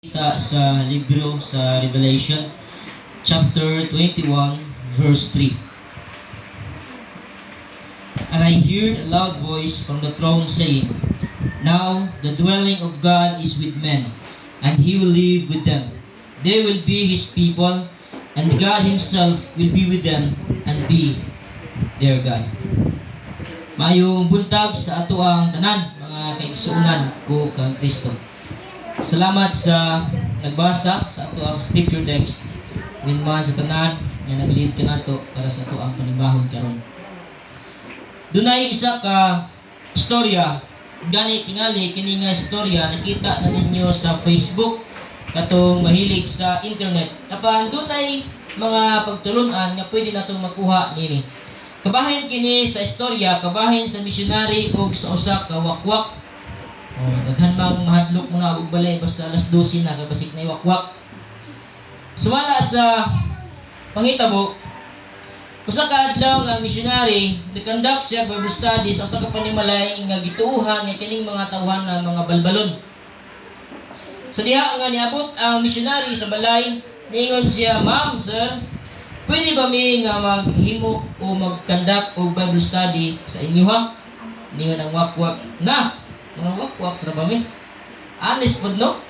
Kita sa libro sa Revelation chapter 21 verse 3. And I heard a loud voice from the throne saying, Now the dwelling of God is with men, and He will live with them. They will be His people, and God Himself will be with them and be their God. Mayong buntag sa ato ang tanan, mga kaigsuunan ko kang Kristo. Salamat sa nagbasa sa ato ang scripture text. Minman sa tanan nga nag-lead ka nato para sa ato ang panibahon karon. Dunay isa ka istorya gani tingali kini nga istorya nakita na ninyo sa Facebook katong mahilig sa internet. Apan dunay mga pagtulon-an nga pwede natong makuha nini. Kabahin kini sa istorya, kabahin sa missionary o sa usa ka wakwak. Daghan mang mahadlok mo na og balay basta alas 12 na kabasik na iwakwak. Sumala sa pangitabo, usa ka adlaw nga missionary nag-conduct siya Bible study sa usa ka panimalay nga gituohan nga kining mga tawhan na mga balbalon. Sa diha nga niabot ang missionary sa balay, niingon siya, "Ma'am, sir, pwede ba mi nga maghimo o mag-conduct og Bible study sa inyo ha?" Niingon ang wakwak, "Na, mga wakwak na ba mi? Honest po no?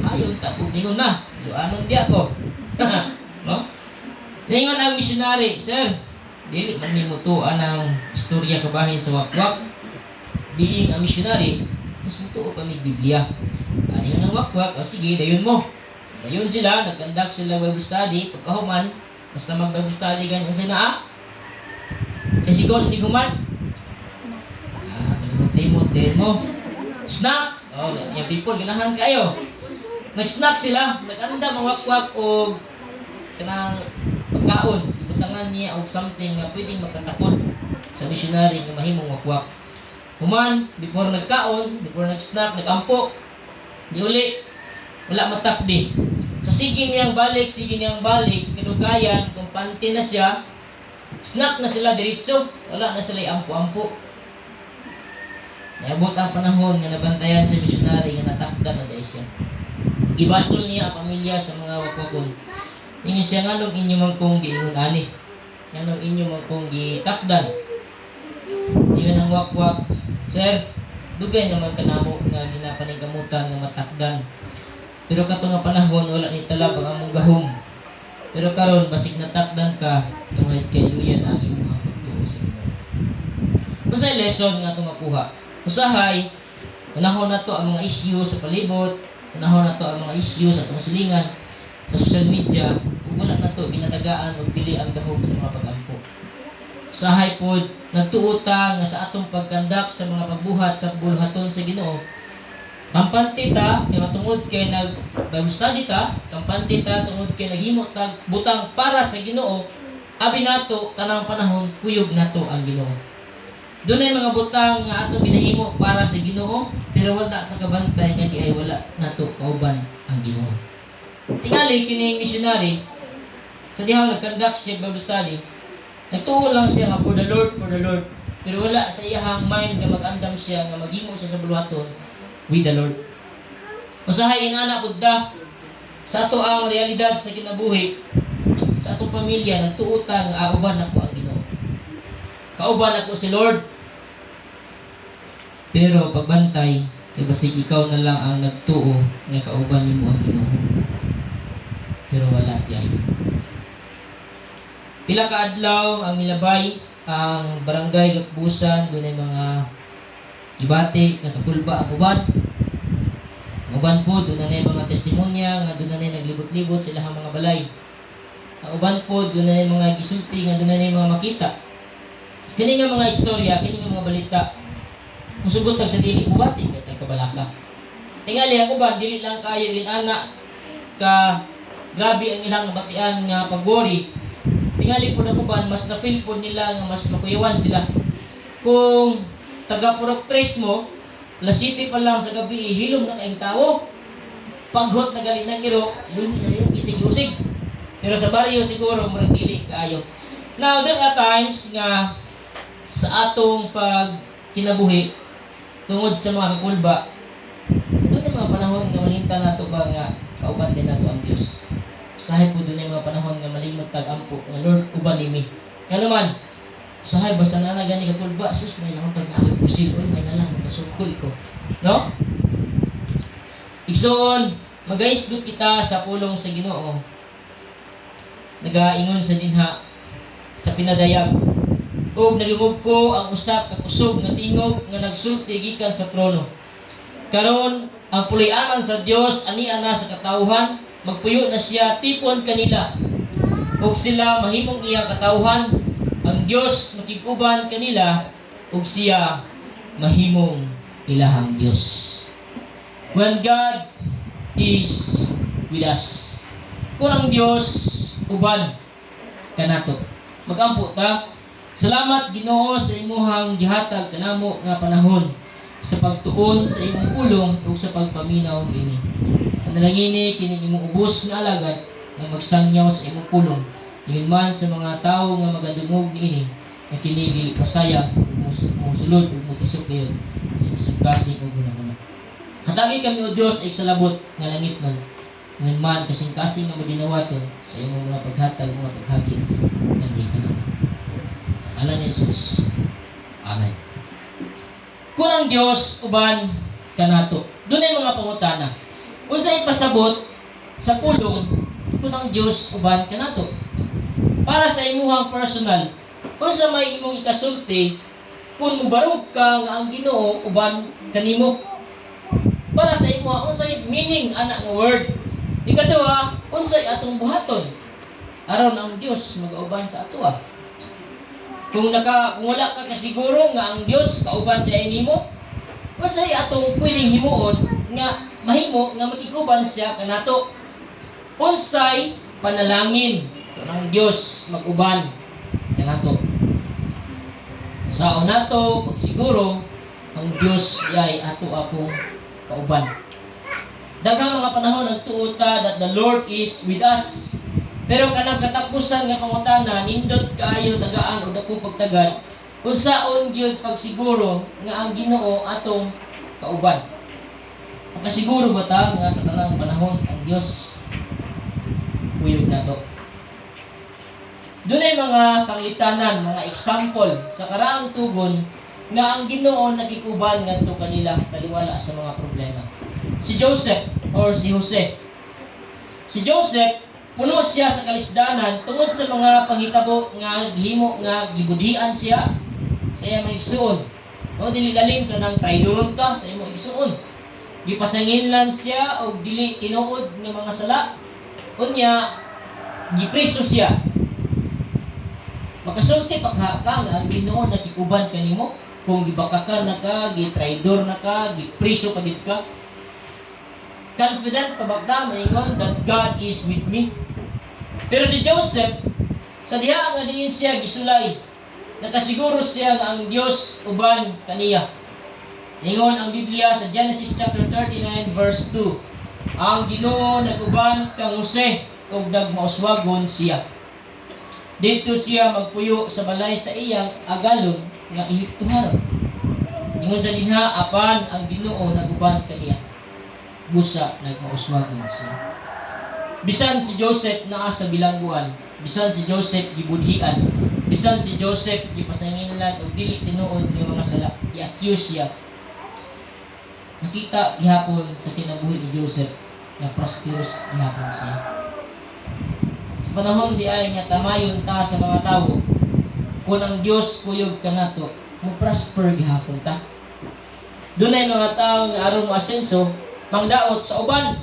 Ayaw tapos ningon na. Anon di ako." No? Ningon ang missionary, "Sir, dili man nimo to anang istorya kabahin sa wakwak. Being a missionary, mas mutuo pa mig Biblia." Ningon ang wakwak, "O sige, dayon mo." Dayon sila, nag-conduct sila Bible study. Pagkahuman, basta mag-Bible study ganyan sa naa. Kasi kung hindi human, Timothy mo. Snack! Oh, yung people, ganahan kayo. Nag-snack sila. Nag-anda mawakwak o kanang pagkaon. Ibutangan niya o something na pwedeng magkatakod sa missionary na mahimong wakwak. Human, before nagkaon, before nag-snack, nag-ampo. Di uli, wala matakdi. Sa sige niyang balik, kinugayan, kung panty na siya, snack na sila diretso. Wala na sila ampo-ampo. Naabot ang panahon nga nabantayan sa missionary nga natakdan na dahil siya. Gibasol niya ang pamilya sa mga wakwakon. Ingon siya, "Nganong inyo man kong giingon ani? Nganong inyo man kong gitakdan?" Ingon ang wakwak, "Sir, dugay naman kanamo nga ginapaningkamutan nga matakdan. Pero kato nga panahon wala ni talab ang among gahom. Pero karon basig natakdan ka, tungod kay luyan ang imong mga pagtuo sa Ginoo." Unsay lesson nga atong makuha? Usahay, panahon na to ang mga issue sa palibot, panahon na to ang mga issue sa atong silingan, sa social media, kung wala na to, ginatagaan o pili ang dahog sa mga pag-ampo. Usahay po, nagtuota nga sa atong pagkandak sa mga pagbuhat sa buluhaton sa Ginoo. Kampante ta, kay matungod kay nag-Bible study ta, kampante ta, tungod kay naghimo ta butang para sa Ginoo, abi nato, tanang panahon, kuyog nato ang Ginoo. Doon ay mga butang nga atong ginahimo para sa Ginoo, pero wala nakabantay nga di ay wala nato kauban ang Ginoo. Tingali kini missionary sa diha nag-conduct siya Bible study. Nagtuo lang siya nga for the Lord, pero wala sa iyahang mind nga mag-andam siya nga maghimo siya sa buluhaton with the Lord. Usahay inana budda sa ato ang realidad sa kinabuhi sa atong pamilya nagtuo ta nga auban ako ang Ginoo. Kauban ako si Lord. Pero pagbantay, kay basig ikaw na lang ang nagtuo nga kauban nimo ang Ginoo. Pero wala diay. Pila ka adlaw ang milabay ang barangay Gakbusan, dunay mga gibati nga kakulba ang uban. Ang uban po dunay mga testimonya nga dunay naglibot-libot sa ilahang mga balay. Ang uban po dunay mga gisulti nga dunay mga makita. Kini nga mga istorya, kini nga mga balita, musugot sa dili ubati kay kabalaka. Tingali ang uban dili lang kayo inana ka grabe ang ilang batian nga pag-worry. Tingali po ang uban mas na-feel po nila nga mas makuyawan sila. Kung taga Purok 3 mo, alas 7 pa lang sa gabi hilom na kaayong tao. Paghot na gali ng iro, yun isig-usig. Pero sa baryo siguro murag dili kaayo. Now there are times nga sa atong pagkinabuhi tungod sa mga kakulba, doon ang mga panahon nga malinta nato ba nga nga kauban din nato ang Dios. Usahay po dunay mga panahon nga malimot tag ampo nga Lord uban nimi. Kano man usahay basta na gani ka kulba sus may lang tag ako pusil oy may nalang makasukol ko. No? Igsoon, magaisgot kita sa pulong sa Ginoo. Nagaingon sa dinha sa pinadayag. Ug nalungog ko ang usa ka kusog nga tingog nga nagsulti gikan sa trono. Karon ang puloy-anan sa Dios ani ana sa katawhan, magpuyo na siya tipon kanila. Ug sila mahimong iyang katawhan, ang Dios makig-uban kanila ug siya mahimong ilahang Dios. When God is with us. Kung ang Dios uban kanato. Magampo ta. Salamat Ginoo sa imuhang gihatag kanamo nga panahon sa pagtuon sa imong pulong ug sa pagpaminaw ini. Panalangini kini imong ubos nga alagad nga magsangyaw sa imong pulong. Ingon man sa mga tawo nga magadungog niini nga kini dili pasayang musulod ug mutisok kayon sa kasing ug guna-guna. Hatagi kami o Dios ay salabot nga langit man. Ingon man kasing-kasing nga madinawaton sa imong mga paghatag mga paghagit nga gikanamo. Sa ngalan ni Jesus. Amen. Kung ang Dios uban kanato. Dunay mga pangutana. Unsa ipasabot sa pulong kung ang Dios uban kanato? Para sa imuhang personal, unsa may imong ikasulti kung mubarog ka nga ang Ginoo uban kanimo? Para sa imo unsay meaning ana nga word? Ikaduha, unsay atong buhaton? Aron ang Dios mag-auban sa atoa. Kung wala ka kasiguro nga ang Dios kauban diay nimo, unsay atong pwedeng himuon nga mahimo nga makiguban siya kanato? Unsay panalangin kung ang Dios mag-uban kanato? Sa nato pagsiguro ang Dios ay ato akong kauban. Daghang mga panahon nagtuo ta that the Lord is with us. Pero kanang katapusan nga pangutana nindot kaayo tagaan o dako pagtagad unsaon gyud pagsiguro nga ang Ginoo atong kauban. Makasiguro ba ta nga sa tanang panahon ang Dios kuyog nato? Dunay mga sanglitanan, mga example sa karaang tugon nga ang Ginoo nagikuban ngadto kanila taliwala sa mga problema. Si Joseph or si Jose. Si Joseph puno siya sa kalisdanan tungod sa mga panghitabo nga gihimo nga gibudhian siya sa iyang mga igsuon. O dili lalim ka nang traidoron ka sa imong igsuon. Gipasanginlan siya og dili tinuod nga mga sala. Unya gipriso siya. Makasulti pagha ka nga ang Ginoo nakikuban kanimo kung gibakakan na ka, gitraidor na ka, gipriso pa gid ka. Confident pa ba maingon that God is with me? Pero si Joseph, sa diha nga diin siya gisulay, nakasiguro siya nga ang Dios uban kaniya. Ingon ang Biblia sa Genesis chapter 39 verse 2. Ang Ginoo nag-uban kang Jose ug nagmauswagon siya. Dito siya magpuyo sa balay sa iyang agalon nga Ehiptohanon. Ingon sa dinha apan ang Ginoo nag-uban kaniya. Busa nagmauswagon siya. Bisan si Joseph naa sa bilangguan, bisan si Joseph gibudhian, bisan si Joseph gipasanginlan og dili tinuod nga mga sala, i-accuse siya. Nakita gihapon sa kinabuhi ni Joseph na prosperous gihapon siya. Sa panahon di ay nga tamayon ta sa mga tawo, kung ang Dios kuyog kanato, mo prosper gihapon ta. Dunay mga tawo nga aron mo asenso, mangdaot sa uban.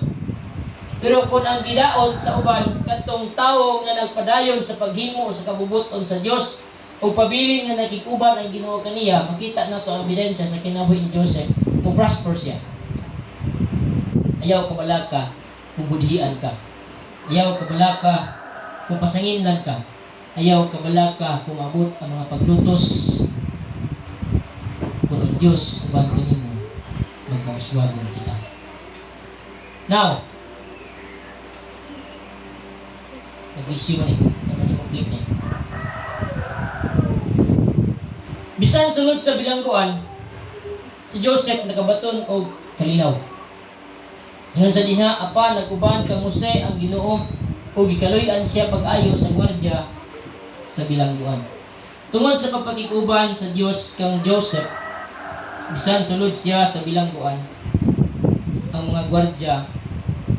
Pero kung ang gidaot sa uban kadtong tawo nga nagpadayon sa paghimo sa kabubuton sa Dios o pabilin nga nakikuban ang Ginoo kaniya, makita nato ang ebidensya sa kinabuhi ni Joseph, mo prosper siya. Ayaw kabala ka kung budhian ka. Ayaw kabala ka kung pasanginlan ka. Ayaw kabala ka kung abot ang mga paglutos. Kung ang Diyos uban kanimo, magpauswagon kita. Now, nag-issue man naman yung clip niya. Bisan sulod sa bilangguan, si Joseph nakabaton og kalinaw. Ingon sa dinha, apan nag-uban kang Jose ang Ginoo ug gikaluy-an siya pag-ayo sa gwardiya sa bilangguan. Tungod sa pagpakig-uban sa Dios kang Joseph, bisan sulod siya sa bilangguan, ang mga gwardiya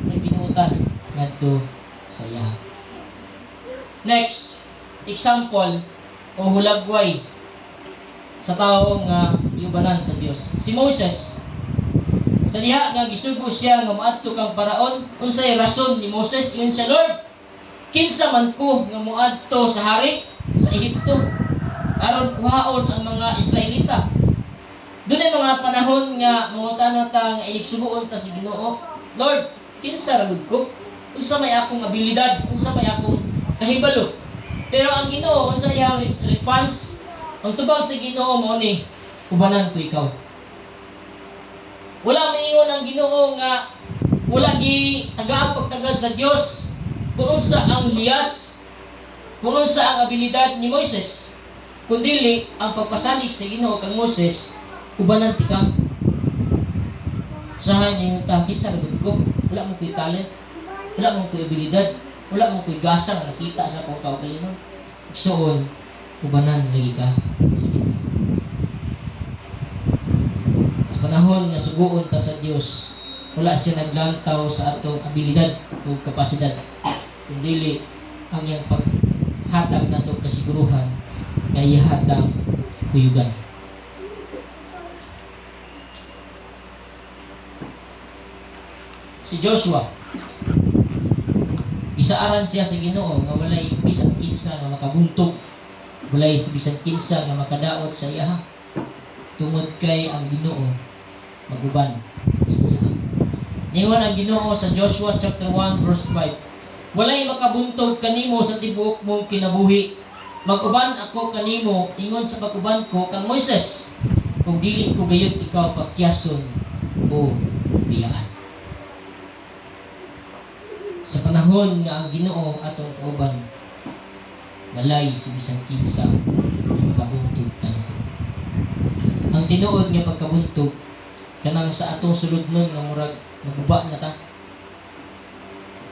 ay binuotan ngadto sa iya. Next, example o hulagway sa tawo nga iubanan sa Dios. Si Moses, sa diha nga gisugo siya nga moadto kang paraon, unsay rason ni Moses ingon siya, Lord, kinsa man ko nga moadto sa hari sa Ehipto aron kuhaon ang mga Israelita. Doon ay mga panahon nga mangutana ta nga iligsugoon ta si Ginoo, Lord, kinsa ra gud ko? Unsa may akong abilidad, unsa may akong kahibalo? Pero ang Ginoo, unsa iyang response? Ang tubag sa Ginoo mao ni, ubanan ko ikaw. Wala maingon ang Ginoo nga wala gi tagaag pagtagad sa Dios kung unsa ang hiyas, kung unsa ang abilidad ni Moises. Kundili ang pagpasalig sa Ginoo kang Moses, ubanan ti ka. Usahay niyo ta kinsa ra gud ko? Wala mo koy talent, wala mo koy abilidad, wala mo koy gasa nga nakita sa akong kaugalingon. Igsoon, ubanan lagi ka sa Ginoo. Sa panahon nga suguon ta sa Dios, wala siya naglantaw sa atong abilidad o kapasidad, kundi ang iyang paghatag nato kasiguruhan nga ihatag kuyugan. Si Joshua, isaaran siya sa Ginoo nga walay bisan kinsa nga makabuntog, walay bisan kinsa nga makadaot sa iya, tungod kay ang Ginoo maguban sa iya. Ningon ang Ginoo sa Joshua chapter 1 verse 5, walay makabuntog kanimo sa tibuok mong kinabuhi. Maguban ako kanimo ingon sa paguban ko kang Moises, kung dili ko gayud ikaw pakyason o biyaan. Sa panahon nga ang Ginoo atong kauban, walay si bisan kinsa nga makabuntog kanito. Ang tinuod nga pagkabuntog kanang sa atong sulodnon nga murag naguba na ta.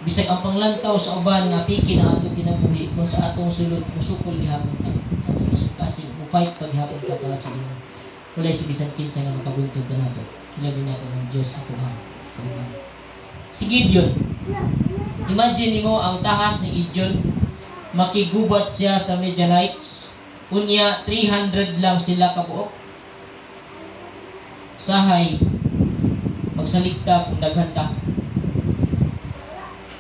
Bisag ang panglantaw sa uban nga piki na atong kinabuhi, kung sa atong sulod musukol gihapon ta. Sa atong kasi mo fight paghapon ta para sa Ginoo. Walay si bisan kinsa nga makabuntog kanato. Ilabi nato ng Dios ato ha. Si Gideon, imagine nimo ang tahas ni Gideon, makigubat siya sa Midianites, unya 300 lang sila kabuok. Sahay magsaligta kung daghan ta.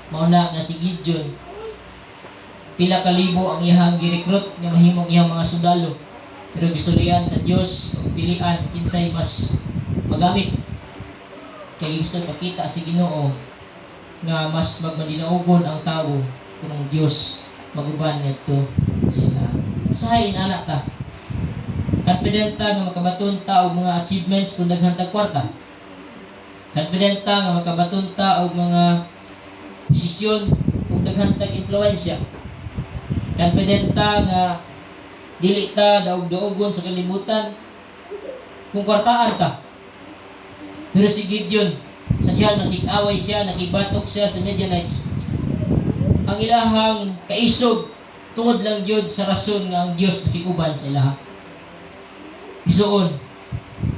Mauna nga si Gideon, pila ka libo ang iyang girekrut nga mahimong iyang mga sundalo, pero gisulian sa Dios og pilian kinsay mas magamit. Kay gusto pakita si Ginoo nga mas magmadinaugon ang tawo kung ang Dios maguban ngadto sila. Usahay inana ta. Confident ta nga makabaton ta og mga achievements kung daghan ta kwarta. Confident ta nga makabaton ta og mga posisyon kung daghan ta influensya. Confident ta nga dili ta daog-daogon sa kalibutan kung kwartaan ta. Pero si Gideon, sa diyan nakig-away siya, nagibatok siya sa Midianites. Ang ilahang kaisog tungod lang gyud sa rason nga ang Dios nakiguban sa ilaha. Isuon,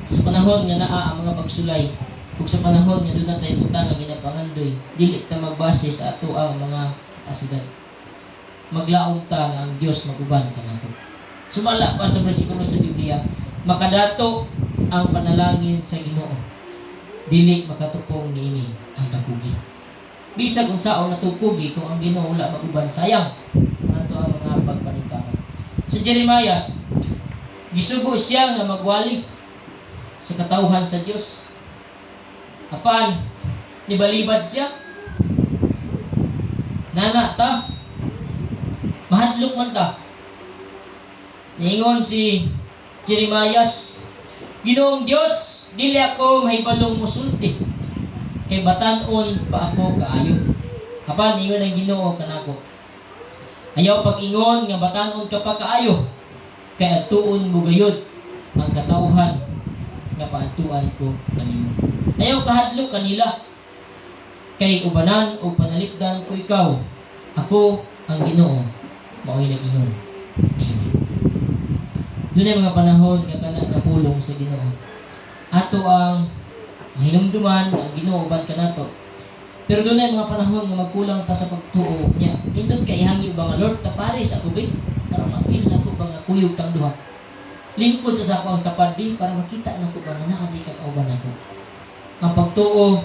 sa panahon nga naa ang mga pagsulay, ug sa panahon nga doon na tayo butang nga ginapangandoy, dili ta magbase sa ato ang mga kasidad. Maglaom ta nga ang Dios maguban kanato. Sumala pa sa bersikulo sa Biblia, makadato ang panalangin sa Ginoo, dili makatupong niini ang takugi. Bisag unsaon natukugi kung ang Ginoo wala maguban, sayang ato ang mga pagpaningkamot. Sa Jeremiah, gisugo siya nga magwali sa katawhan sa Dios. Apan nibalibad siya. Nana ta, mahadlok man ta. Niingon si Jeremiah, Ginoong Dios, dili ako mahibalong musulti, kay batan-on pa ako kaayo. Apan ingon ang Ginoo kanako, ayaw pag-ingon nga batan-on ka pa kaayo, kay adtuon mo gayud ang katawhan nga paadtuan ko kanimo. Ayaw kahadlok kanila. kay ubanan o panalipdan ko ikaw. Ako ang Ginoo, mao'y nag-ingon. Amen. Doon ay mga panahon nga kana kapulong sa Ginoo. Ato ang hinumduman ang Ginoo uban kanato. Pero doon ay mga panahon nga magkulang ta sa pagtuo niya. Indot kay ihangi ba nga Lord tapari sa tubig para ma-feel na ko ba nga kuyog tang duha. Lingkod sa ako ang tapad di para makita na ko ba nga naa di ka kauban ako. Ang pagtuo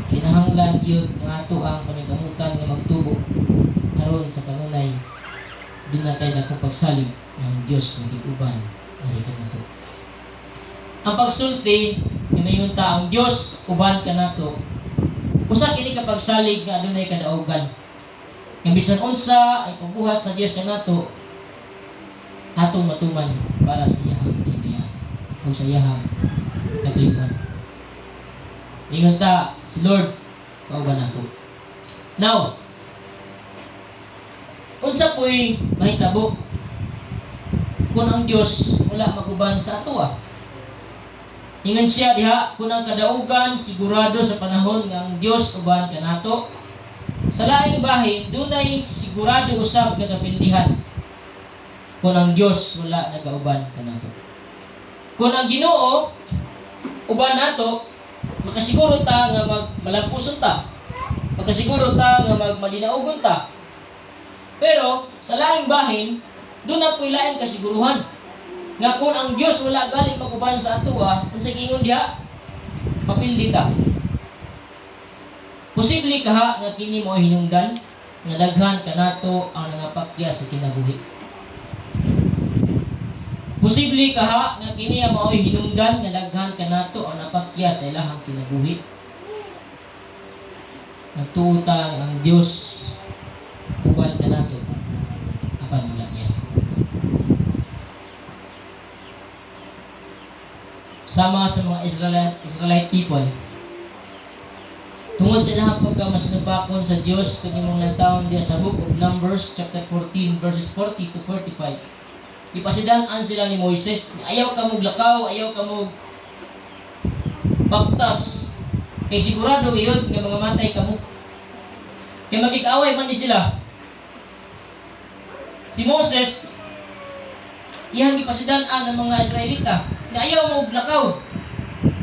kinahanglan gyud nga ato ang paningkamutan nga magtubo aron sa kanunay doon na tayo na pagsalig ng Diyos na uban ari kanato. Ang pagsulti hinayunta ang Diyos uban kanato. Usa kini ka pagsalig nga adunay kadaogan. Nga bisan unsa ay pagbuhat sa Dios kanato atong matuman para sa iyang kaibigan o sa iyang katuyoan. Ingon ta si Lord kauban ako. Now, unsa po'y mahitabo kung ang Dios wala maguban sa ato Ingon siya diha kung ang kadaugan sigurado sa panahon nga ang Dios uban kanato. Sa laing bahin dunay sigurado usab nga kapildihan kung ang Dios wala nagauban kanato. Kung ang Ginoo uban nato, makasiguro ta nga malampuson ta. Makasiguro ta nga magmadinaugon ta. Pero sa laing bahin, doon na po'y laing kasiguruhan. Nga kung ang Diyos wala galing maguban sa ato, kung sa gingon diha, mapildi ta. Posible kaha nga kini mo hinungdan, nga daghan kanato ang nangapakya sa kinabuhi. Posible kaha nga kini ang mao'y hinungdan, nga daghan kanato ang napakya sa ilahang kinabuhi. Nagtuutang ang Diyos uban kanato apan wala niya. Sama sa mga Israelite people, tungod sa ilahang pagkamasinupakon sa Dios kanimong nagtaon diya sa Book of Numbers chapter 14 verses 40 to 45. Ipasidan-an sila ni Moises, ayaw ka mong lakaw, ayaw ka mong baktas. Kay sigurado iyon nga mga matay kamo. Kaya magig-away man ni sila. Si Moses, iyang ipasidan-an ng mga Israelita na ayaw mo lakaw.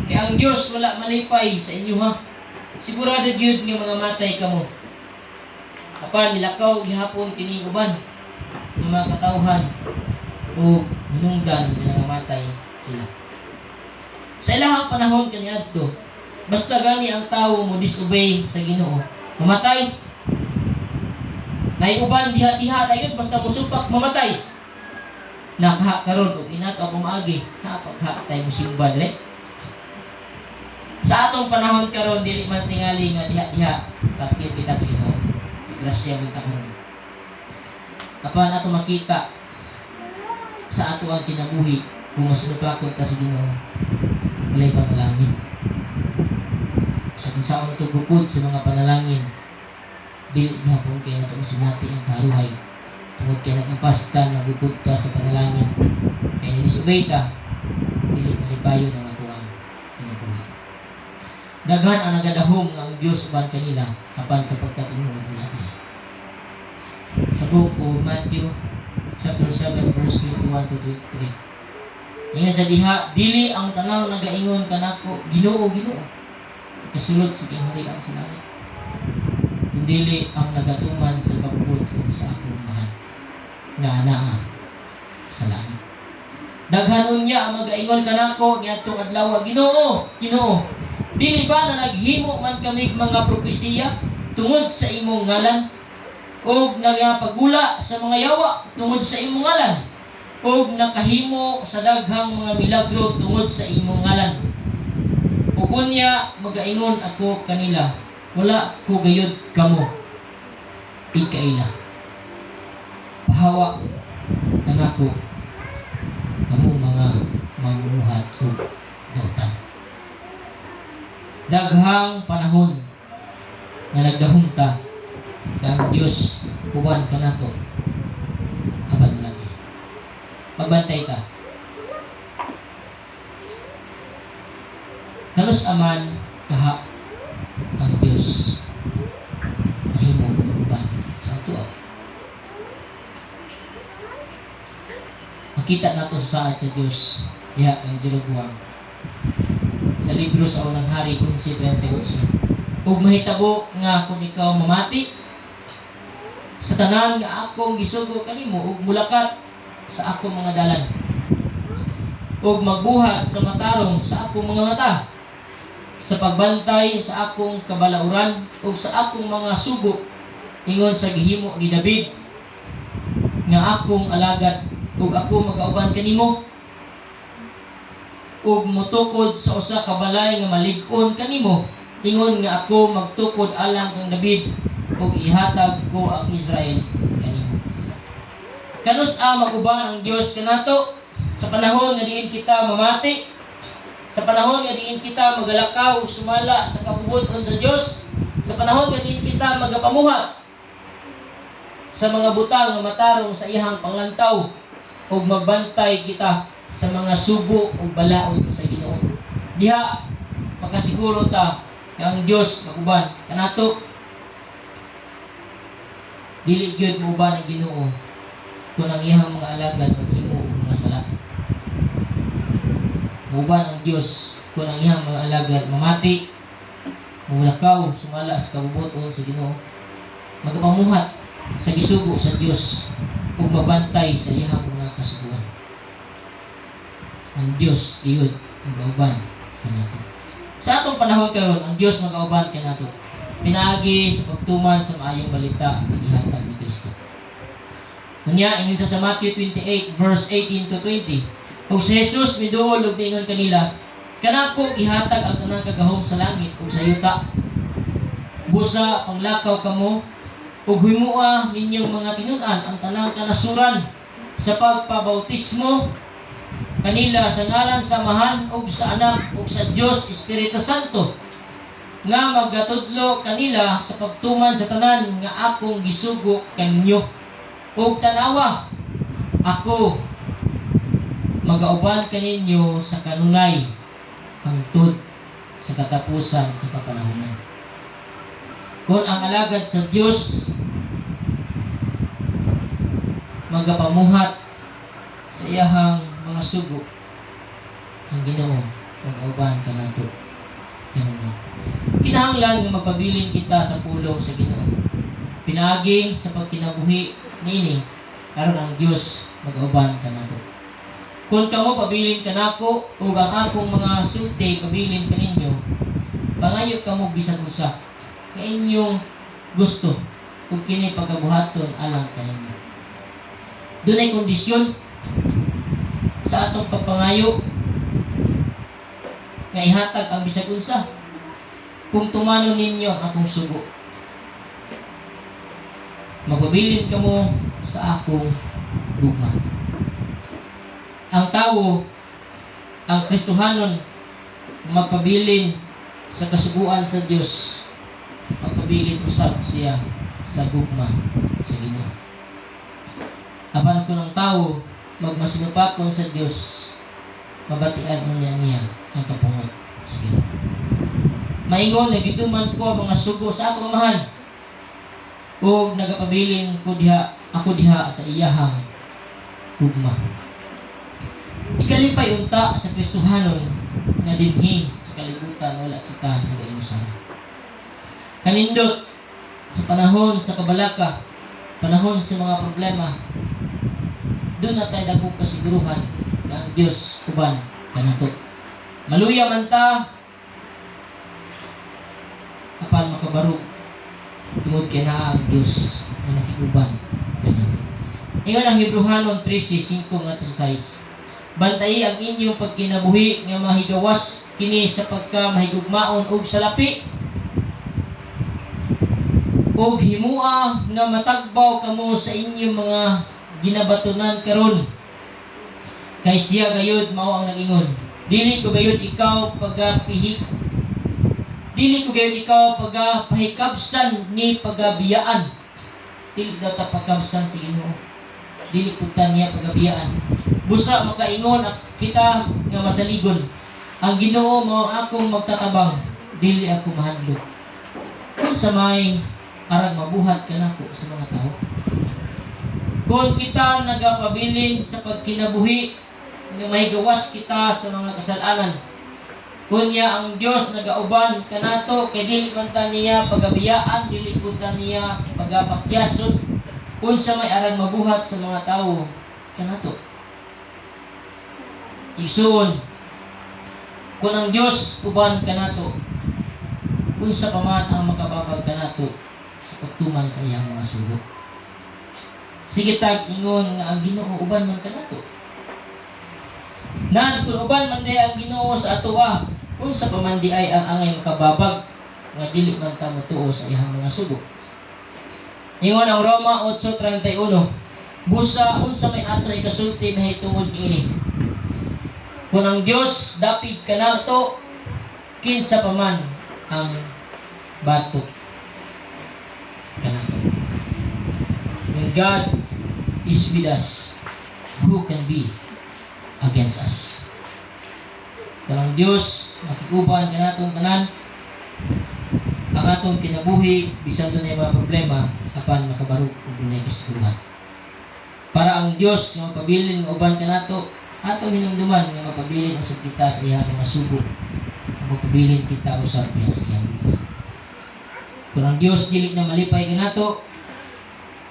Kaya ang Diyos wala malipay sa inyo Sigurado gyud nga mga matay kamo. Apan nilakaw gihapon kini uban ng mga katawhan o hinungdan nga matay sila. Sa ilahang panahon kaniadto, basta gani ang tawo mo disobey sa Ginoo, mamatay. Naiuban diha-diha dayon basta musupak mamatay. Nakaha karon og inato ako maagi, napagha tay musimba dire. Sa atong panahon karon dili man tingali nga diha-diha kapit kita sa Ginoo. Grasya mo ta karon. Apan ato makita sa ato ang kinabuhi kung masinupakon ta sa Ginoo. Walay panalangin. Sa kung saan ito bukod sa mga panalangin, dili gihapon kayo na ito sinati ang karuhay. Tungod kayo nagpasta na bukod ka sa panalangin. Kaya nilisubay ka, dili malipayo ng ato ang kinabuhi. Daghan ang nagadahom ng Diyos uban kanila apan sa pagkatinuod natin. Sa book of Matthew chapter 7 verse 21 to 23. Ingon sa diha, dili ang tanaw nagaingon kanako, Ginoo, Ginoo. Kasulod sa kinaharian sa langit. Dili ang nagatuman sa kabubot sa akong mahal nga anaa sa langit. Daghan unya ang magaingon kanako niadtong adlaw, Ginoo, Ginoo. Dili ba na naghimo man kami mga propesiya tungod sa imong ngalan? O nagapagula sa mga yawa tungod sa imong ngalan? O nakahimo sa daghang mga milagro tungod sa imong ngalan? O kunya magaingon ako kanila, wala ko gayud kamo. Ikaila. Pahawa kanako kamo mga manguhat o dautan. Daghang panahon nga nagdahom ta sa Dios uban kanato aban lagi. Magbantay ta. Kanus aman kaha ang Dios makita nato sa saad sa Dios. Ya, ang Jeroboam. Sa libro sa unang hari 11:28. Ug mahitabo nga kung ikaw mamati sa tanan nga akong gisugo kanimo ug mulakat sa akong mga dalan ug magbuhat sa matarong sa akong mga mata sa pagbantay sa akong kabalauran ug sa akong mga sugo ingon sa gihimo ni David nga akong alagad ug ako magauban kanimo ug motukod sa usa ka balay nga malig-on kanimo ingon nga ako magtukod alang kang David ug ihatag ko ang Israel kanimo. Kanus-a maguban ang Dios kanato sa panahon nga diin kita mamati, sa panahon nga diin kita magalakaw sumala sa kabubuton sa Dios, sa panahon nga diin kita magapamuha sa mga butang nga matarong sa iyang panglantaw ug magbantay kita sa mga subo ug balaod sa Ginoo. Diha makasiguro ta nga ang Dios maguban kanato. Dili gyud mo uban ang Ginoo kung ang iyang mga alagad maghimo og mga sala. Uban ang Dios kung ang iyang mga alagad mamati, mulakaw, sumala sa kabubuton sa Ginoo, magapamuhat sa gisugo sa Dios ug mabantay sa iyang mga kasuguan. Ang Dios iyod magauban kanato. Sa atong panahon karon, ang Dios magauban kanato. Pinaagi sa pagtuman sa maayong balita nga ihatag ni Kristo. Unya ingon sa Matthew 28 verse 18 to 20. Ug si Jesus miduol ug niingon kanila, kanako ihatag ang tanang kagahom sa langit ug sa yuta. Busa panglakaw kamo ug himua ninyong mga tinun-an ang tanang kanasuran sa pagpabautismo kanila sa ngalan sa Amahan ug sa Anak ug sa Dios Espiritu Santo nga magatudlo kanila sa pagtuman sa tanan nga akong gisugo kanyo ug tanawa ako magauban kaninyo sa kanunay hangtod sa katapusan sa kapanahonan. Kung ang alagad sa Dios magapamuhat sa iyahang mga sugo, ang Ginoo magauban kanato kanunay. Kinahanglan nga magpabilin kita sa pulong sa Ginoo. Pinaagi sa pagkinabuhi niini aron ang Dios mag-auban kanato. Kung kamo pabilin kanako ug ang akong mga sulti pabilin kaninyo, pangayo kamo bisan usa nga inyong gusto ug kini pagabuhaton alang kaninyo. Dunay kondisyon sa atong pagpangayo nga ihatag ang bisag unsa kung tumanon ninyo ang akong sugo. Magpabilin kamo sa akong gugma. Ang tawo, ang Kristohanon, magpabilin sa kasuguan sa Dios, magpabilin usab siya sa gugma sa Ginoo. Apan kung ang tawo magmasinupakon sa Dios, mabatian mo niya ang kapungot sa Ginoo. Maingon na gituman ko ang mga sugo sa akong amahan ug nagapabilin ko ako diha sa iyahang gugma. Ikalipay unta sa Kristohanon nga dinhi sa kalibutan wala kita nagaiusan. Kanindot sa panahon sa kabalaka, panahon sa mga problema, doon na tayo dagog kasiguruhan na ang Dios uban kanato. Maluya man ta apan makabarog tungod kay naa ang Dios nga nakiuban kanato. Ingon ang Hebrehanon 13:5 ngadto sa 6. Bantayi ang inyong pagkinabuhi nga mahigawas kini sa pagkamahigugmaon ug sa lapi ug himua nga matagbaw kamo sa inyong mga ginabatunan karon kay siya gayud mao ang nagingon, dili ko gayud ikaw pagapahikabsan ni pagabiyaan. Dili daw ta pagkabsan si Ginoo, dili pud ta niya pagabiyaan. Busa makaingon kita nga masaligon, ang Ginoo mao akong magtatabang, dili ako mahadlok. Kung sa may arang mabuhat kanako sa mga tao. Kung kita nagapabilin sa pagkinabuhi, nga may gawas kita sa mga kasalanan. Kunya ang Dios nagauban kanato kay dili man ta niya pagabiyaan, dili pud ta niya pagapakyason unsa may aran mabuhat sa mga tawo kanato. Igsoon, kung ang Dios uban kanato, unsa pa man ang makababag kanato sa pagtuman sa iyang mga sulok. Sige tag ingon nga ang Ginoo uban man kanato. Nan kung uban man di ang Ginoo sa atoa, unsa pa man di ay ang angay makababag nga dili man ta motuo sa iyang mga sugo. Ingon ang Roma 8:31, busa unsa may ato ikasulti mahitungod niini. Kung ang Dios dapig kanato, kinsa pa man ang batok kanato. When God is with us, who can be against us? Kung ang Diyos makikuban kanatong tanan, ang atong kinabuhi, bisan doon ay mga problema, apan makabarog kung dunay kasiguran. Para ang Diyos nga mapabilin nga uban kanato, atong hinumduman nga mapabilin usab kita sa iyang mga sugo, mapabilin kita usab niya sa iyang lupa. Kung ang Diyos dili na malipay kanato,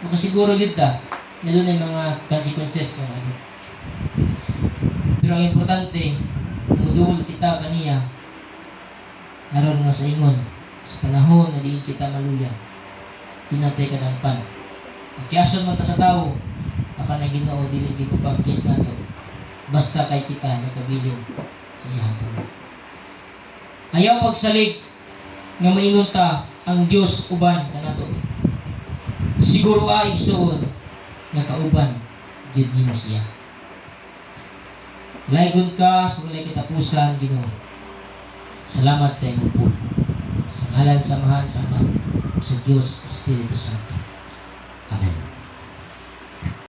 makasiguro gid ta na doon ay mga consequences nga ano. Pero ang importante, mudul kita kaniya aron nga sa ingon sa panahon na diin kita maluya, kinatay kadangpan. Pagkiason man ta sa tawo, apan ang Ginoo dili gyud pagkis nato. Basta kay kita nakabilin sa iyang pulong. Ayaw pagsalig nga maingon ta ang Dios uban kanato. Siguro igsoon nga kauban gyud nimo siya. Laygon ka sa walay katapusan, Ginoo. Salamat sa imong pulo. Sa ngalan samahan sa Ama, sa Dios Espiritu Santo. Amen.